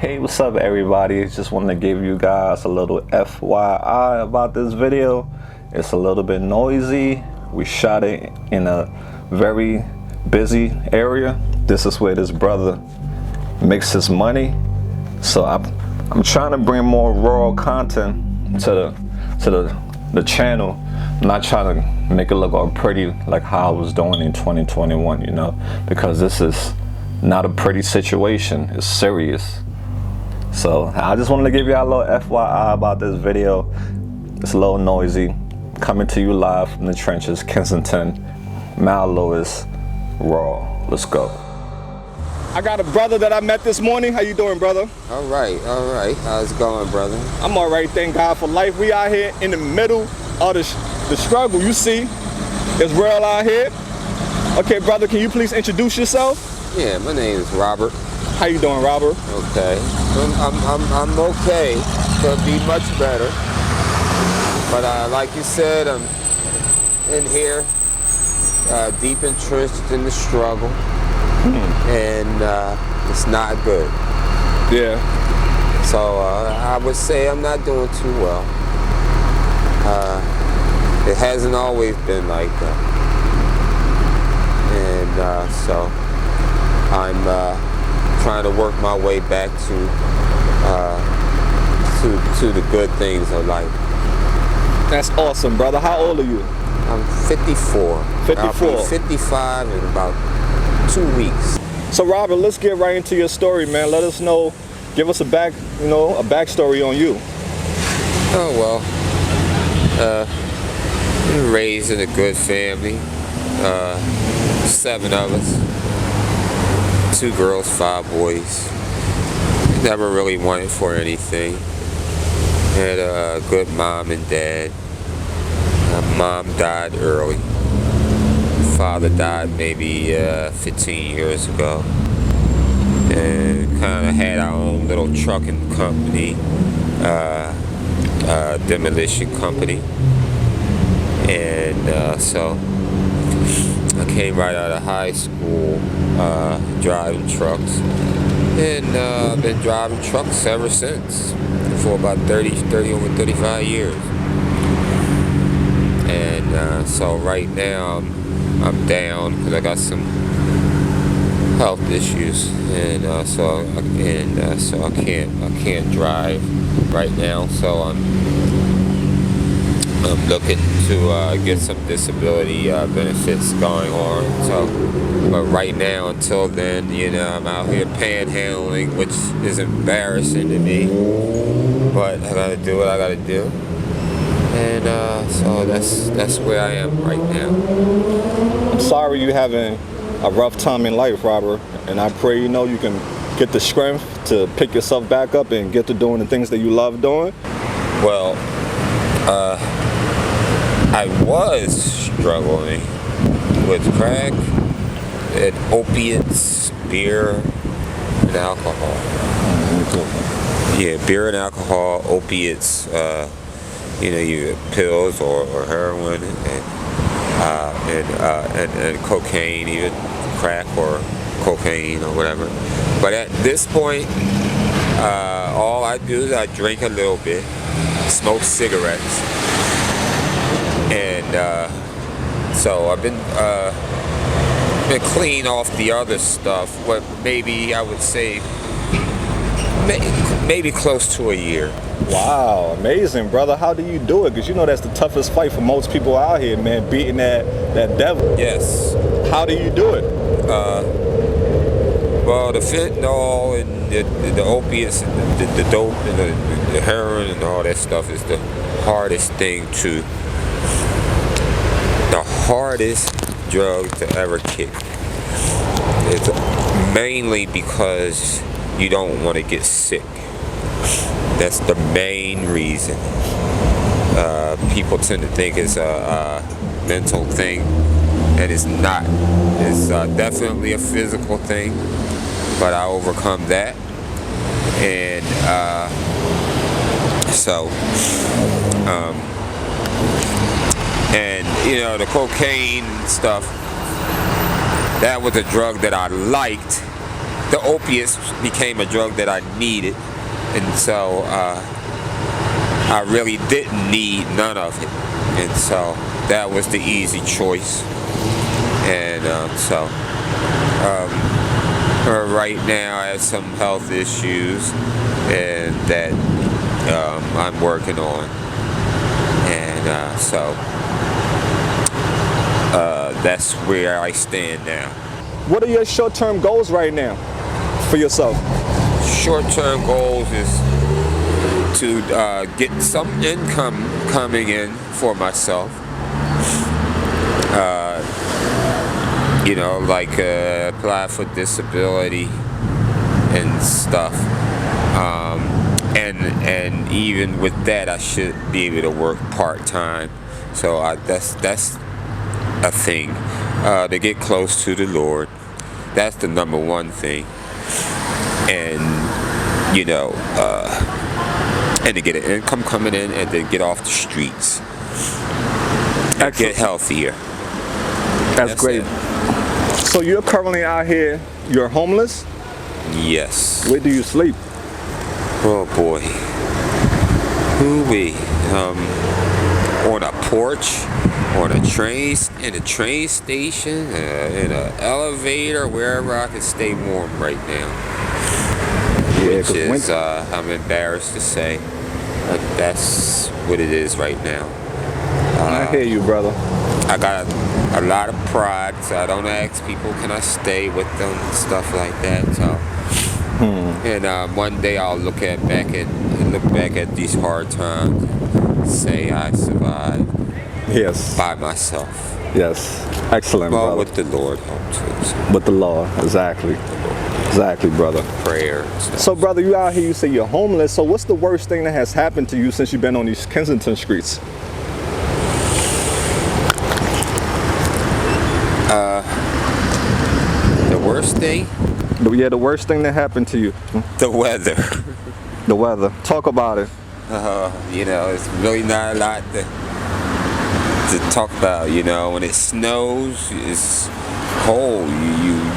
Hey, what's up everybody? Just wanted to give you guys a little FYI about this video. It's a little bit noisy. We shot it in a very busy area. This is where this brother makes his money. So I'm trying to bring more raw content to the channel. I'm not trying to make it look all pretty like how I was doing in 2021, you know, because this is not a pretty situation. It's serious. So I just wanted to give you a little FYI about this video. It's a little noisy. Coming to you live from the trenches, Kensington, Mount Lewis, Raw. Let's go. I got a brother that I met this morning. How you doing, brother? All right. How's it going, brother? I'm all right, thank God for life. We out here in the middle of the struggle. You see, it's real out here. Okay, brother, can you please introduce yourself? Yeah, my name is Robert. How you doing, Robert? Okay. I'm okay. Could be much better. But like you said, I'm in here, deep entrenched in the struggle, and it's not good. Yeah. So I would say I'm not doing too well. It hasn't always been like that, and so I'm trying to work my way back to the good things of life. That's awesome, brother. How old are you? I'm 54. 54. I'll be 55 in about 2 weeks. So Robert, let's get right into your story, man. Let us know, give us a backstory on you. Oh well, raised in a good family. 7 of us. 2 girls, 5 boys. Never really wanted for anything. Had a good mom and dad. Mom died early. Father died maybe 15 years ago. And kind of had our own little trucking company, demolition company. And so I came right out of high school driving trucks, and I've been driving trucks ever since for about over 35 years. And so right now I'm down because I got some health issues, and so I can't drive right now. So I'm looking to get some disability benefits going on. So, but right now, until then, you know, I'm out here panhandling, which is embarrassing to me. But I gotta do what I gotta do, and so that's where I am right now. I'm sorry you're having a rough time in life, Robert, and I pray you can get the strength to pick yourself back up and get to doing the things that you love doing. Well, I was struggling with crack and opiates, beer, and alcohol. Yeah, beer and alcohol, opiates, you pills or heroin, and cocaine, even crack or cocaine or whatever. But at this point, all I do is I drink a little bit, smoke cigarettes. And so I've been clean off the other stuff. What maybe I would say maybe close to a year. Wow, amazing, brother. How do you do it? Because you know that's the toughest fight for most people out here, man. Beating that devil. Yes. How do you do it? Well, the fentanyl and the opiates, and the dope and the heroin and all that stuff is the hardest thing to. The hardest drug to ever kick. It's mainly because you don't want to get sick. That's the main reason. People tend to think it's a mental thing, and it's not. It's definitely a physical thing, but I overcome that. And and the cocaine stuff, that was a drug that I liked, the opiates became a drug that I needed, and so I really didn't need none of it, and so that was the easy choice. And right now I have some health issues, and that I'm working on, and so that's where I stand now. What are your short-term goals right now for yourself? Short-term goals is to get some income coming in for myself. Like apply for disability and stuff. And even with that, I should be able to work part-time. So that's a thing, to get close to the Lord. That's the number one thing. And and to get an income coming in, and to get off the streets. Excellent. Get healthier. That's great. It. So you're currently out here, you're homeless? Yes. Where do you sleep? Oh boy. Ooh-wee. On a porch, on a train, in a train station, in an elevator, wherever I can stay warm right now. Yeah, Which is, I'm embarrassed to say, but that's what it is right now. I hear you, brother. I got a lot of pride, so I don't ask people, can I stay with them and stuff like that. So, and one day I'll look back at these hard times, and say I survived. Yes. By myself. Yes. Excellent, well, brother. with the Lord help too. So. With the Lord, exactly. Exactly, brother. Prayer and stuff. So, brother, you out here, you say you're homeless. So what's the worst thing that has happened to you since you've been on these Kensington streets? The worst thing? Yeah, the worst thing that happened to you. The weather. The weather. Talk about it. It's really not a lot to talk about. When it snows, it's cold.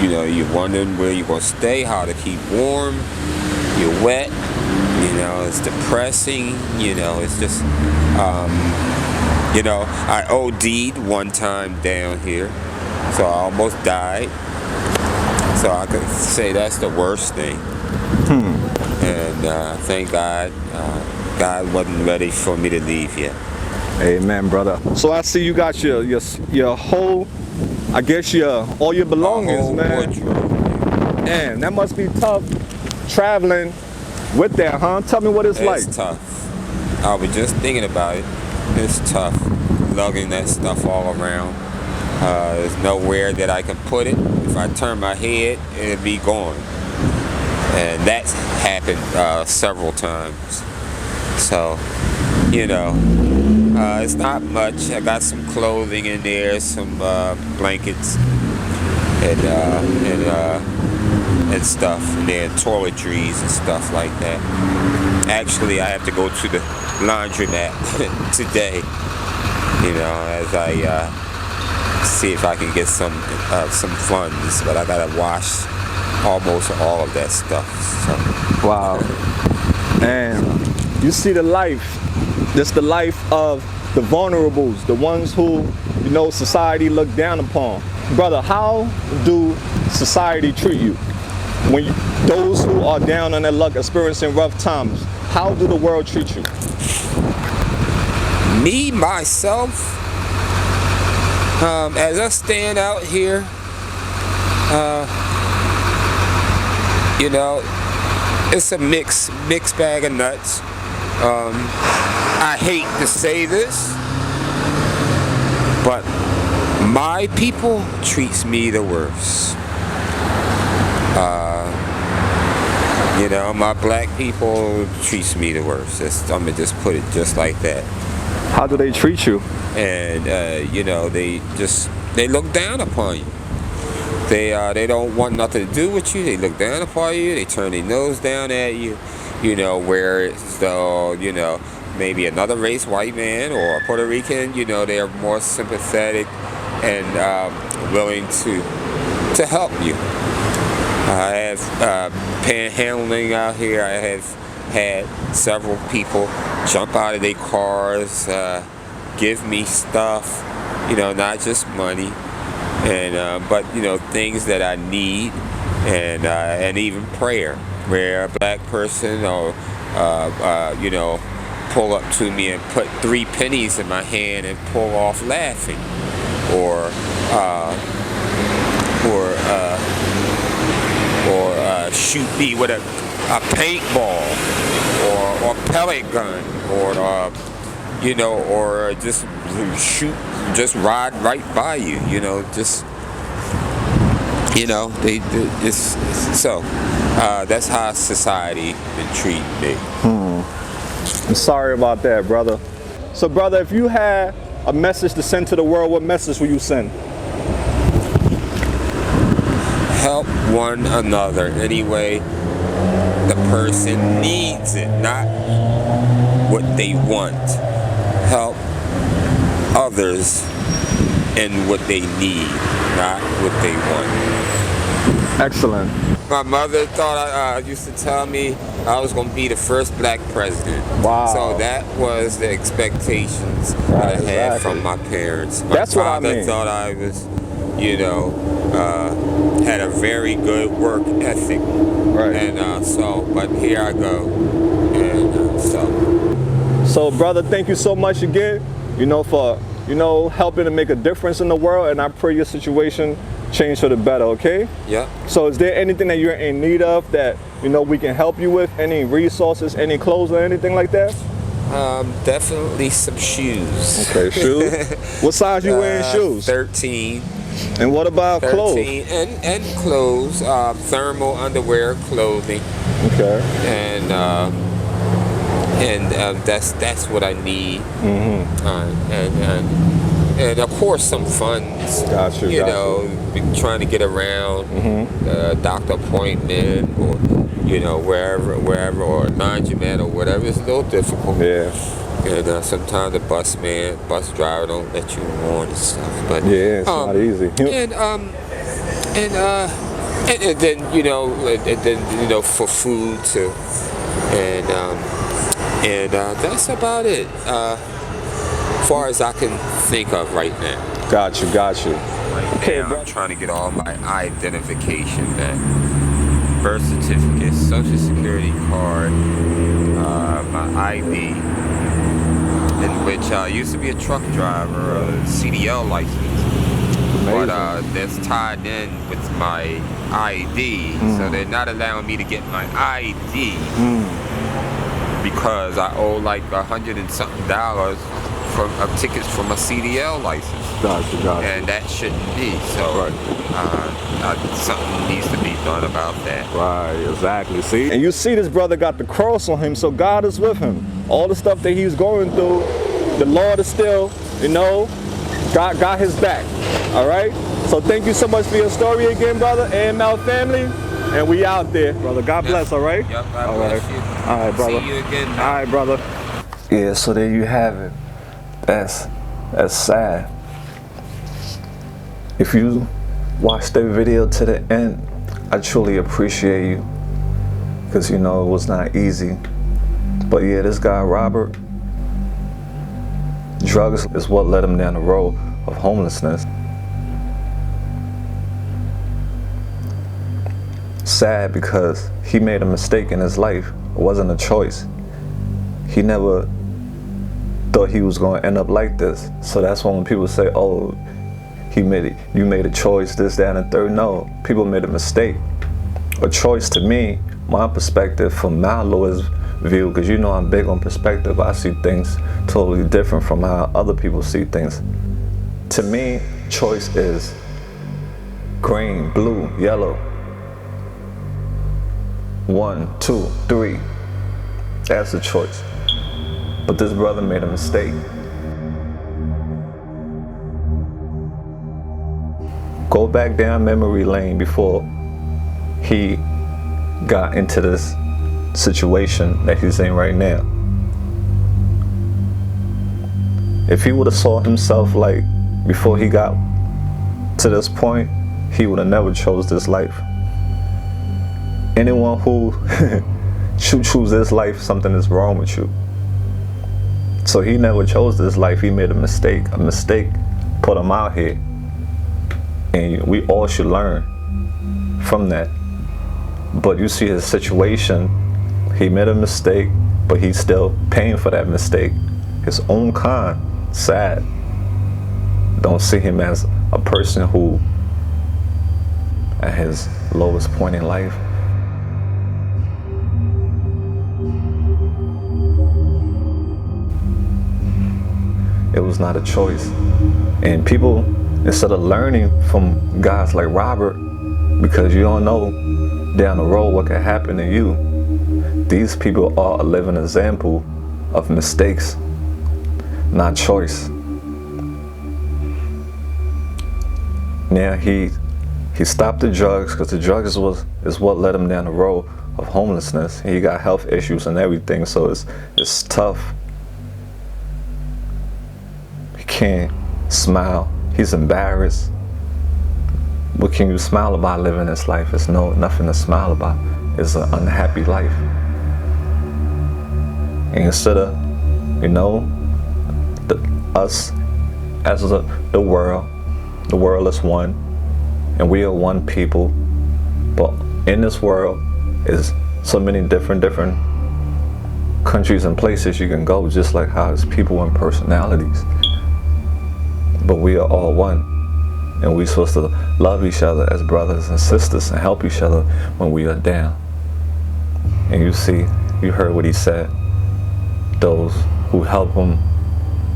You're wondering where you're gonna stay, how to keep warm. You're wet. It's depressing. It's just. I OD'd one time down here, so I almost died. So I could say that's the worst thing. And thank God, God wasn't ready for me to leave yet. Amen, brother. So I see you got your whole, I guess all your belongings, man. Damn, that must be tough traveling with that, huh? Tell me what it's like. It's tough. I was just thinking about it. It's tough lugging that stuff all around. There's nowhere that I can put it. If I turn my head, it'll be gone. And that's happened several times. So, it's not much. I got some clothing in there, some blankets, and stuff, and then toiletries and stuff like that. Actually, I have to go to the laundromat today, as I see if I can get some funds, but I gotta wash almost all of that stuff. So. Wow. And you see the life. This the life of the vulnerables, the ones who, society look down upon. Brother, how do society treat you? Those who are down on their luck, experiencing rough times, how do the world treat you? Me, myself, as I stand out here, it's a mixed bag of nuts. I hate to say this, but my people treats me the worst. My black people treats me the worst. I'm gonna just put it just like that. How do they treat you? And they look down upon you. They don't want nothing to do with you. They look down upon you. They turn their nose down at you. Where it's though, maybe another race, white man or Puerto Rican, they're more sympathetic and willing to help you. I have panhandling out here. I have had several people jump out of their cars, give me stuff, not just money, and but things that I need, and even prayer, where a black person or pull up to me and put 3 pennies in my hand and pull off laughing, or shoot me with a paintball or pellet gun, or just ride right by you, that's how society been treating me. I'm sorry about that, brother. So, brother, if you had a message to send to the world, what message will you send? Help one another any way the person needs it, not what they want. Help others in what they need, not what they want. Excellent. My mother used to tell me I was going to be the first black president. Wow. So that was the expectations that I had from my parents. That's what I mean. My father thought I was, had a very good work ethic. Right. And but here I go. And So, brother, thank you so much again, for, helping to make a difference in the world. And I pray your situation change for the better, okay? Yeah. So is there anything that you're in need of that, we can help you with? Any resources, any clothes or anything like that? Definitely some shoes. Okay, shoes. What size you wearing shoes? 13. And what about 13, clothes? And clothes, thermal underwear, clothing. Okay. And that's what I need. Mm-hmm. And of course some funds. Gotcha. Trying to get around, doctor appointment, or wherever, or laundromat or whatever. It's a little difficult. Yeah. And sometimes the bus driver don't let you on and stuff. But yeah, it's not easy. And then for food too. And that's about it. As far as I can think of right now. Got you. Okay, I'm trying to get all my identification back. Birth certificate, social security card, my ID, in which I used to be a truck driver, a CDL license. But that's tied in with my ID, so they're not allowing me to get my ID because I owe like $100 and something of tickets for my CDL license. Gotcha. And that shouldn't be. So something needs to be done about that. Right, exactly. See? And you see this brother got the cross on him, so God is with him. All the stuff that he's going through, the Lord is still, God got his back. All right? So thank you so much for your story again, brother. AML family. And we out there, brother. God bless, all right? Yep, God bless you. All right, brother. See you again, man. All right, brother. Yeah, so there you have it. That's sad. If you watched the video to the end, I truly appreciate you, because it was not easy. But yeah, this guy Robert, drugs is what led him down the road of homelessness. Sad because he made a mistake in his life. It wasn't a choice. He never thought he was going to end up like this. So that's when people say, oh, you made a choice, this, that, and the third. No, people made a mistake. A choice to me, my perspective, from my lawyer's view, because I'm big on perspective. I see things totally different from how other people see things. To me, choice is green, blue, yellow. 1, 2, 3. That's a choice. But this brother made a mistake. Go back down memory lane before he got into this situation that he's in right now. If he would have saw himself like before he got to this point, he would have never chose this life. anyone who choose this life, something is wrong with you. So he never chose this life. He made a mistake. A mistake put him out here. And we all should learn from that. But you see his situation, he made a mistake, but he's still paying for that mistake. His own kind, sad. Don't see him as a person who, at his lowest point in life, it was not a choice. And people, instead of learning from guys like Robert, because you don't know down the road what can happen to you, these people are a living example of mistakes, not choice. Now he stopped the drugs, because the drugs is what led him down the road of homelessness. He got health issues and everything, so it's tough. He can't smile. He's embarrassed. What can you smile about living this life? It's nothing to smile about. It's an unhappy life. And instead of, us as the world is one, and we are one people. But in this world is so many different countries and places you can go, just like how there's people and personalities. But we are all one, and we're supposed to love each other as brothers and sisters and help each other when we are down. And you heard what he said. Those who help him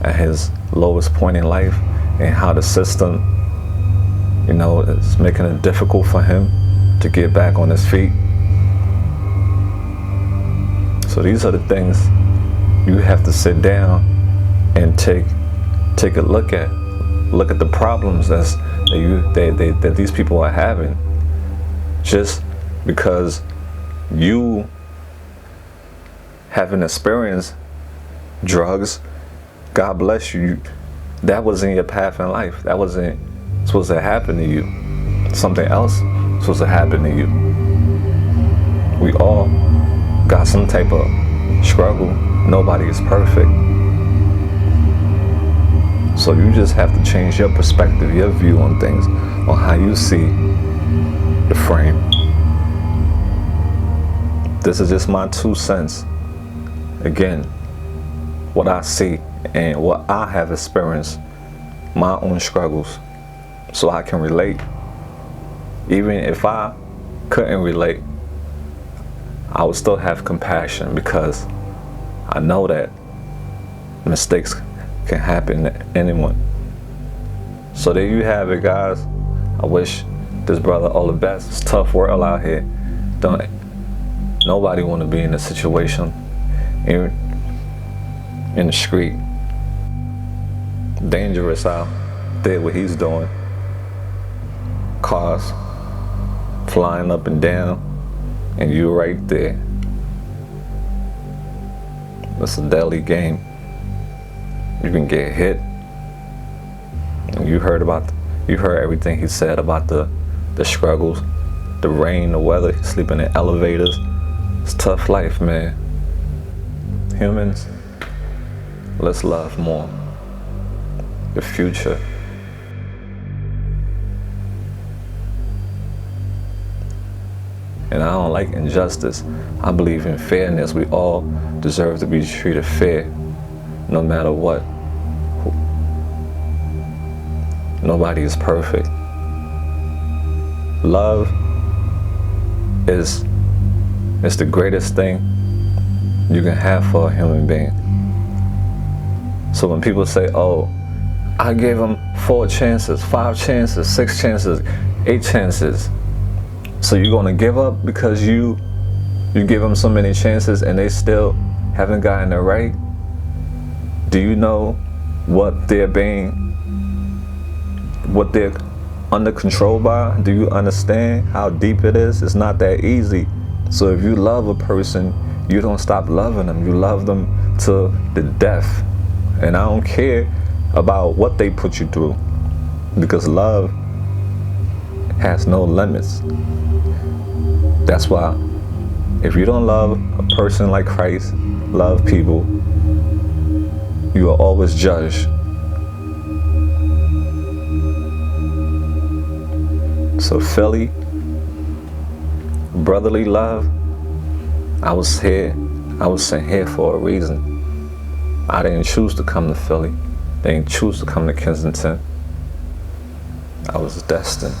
at his lowest point in life, and how the system, is making it difficult for him to get back on his feet. So these are the things you have to sit down and take a look at. Look at the problems that these people are having. Just because you haven't experienced drugs, God bless you. That wasn't your path in life. That wasn't supposed to happen to you. Something else supposed to happen to you. We all got some type of struggle. Nobody is perfect. So you just have to change your perspective, your view on things, on how you see the frame. This is just my 2 cents. Again, what I see and what I have experienced, my own struggles, so I can relate. Even if I couldn't relate, I would still have compassion, because I know that mistakes can happen to anyone. So there you have it, guys. I wish this brother all the best. It's a tough world out here. Nobody want to be in this situation in the street. Dangerous out there what he's doing. Cars flying up and down, and you right there. It's a deadly game. You can get hit. And you heard everything he said about the struggles, the rain, the weather, sleeping in elevators. It's a tough life, man. Humans, let's love more. The future. And I don't like injustice. I believe in fairness. We all deserve to be treated fair, no matter what. Nobody is perfect. Love is the greatest thing you can have for a human being. So when people say, oh, I gave him 4 chances, 5 chances, 6 chances, 8 chances, so you're gonna give up because you give them so many chances and they still haven't gotten it right? Do you know what they're under control by? Do you understand how deep it is? It's not that easy. So if you love a person, you don't stop loving them. You love them to the death. And I don't care about what they put you through, because love has no limits. That's why if you don't love a person like Christ, love people, you are always judged. So Philly, brotherly love, I was sent here for a reason. I didn't choose to come to Philly. They didn't choose to come to Kensington. I was destined.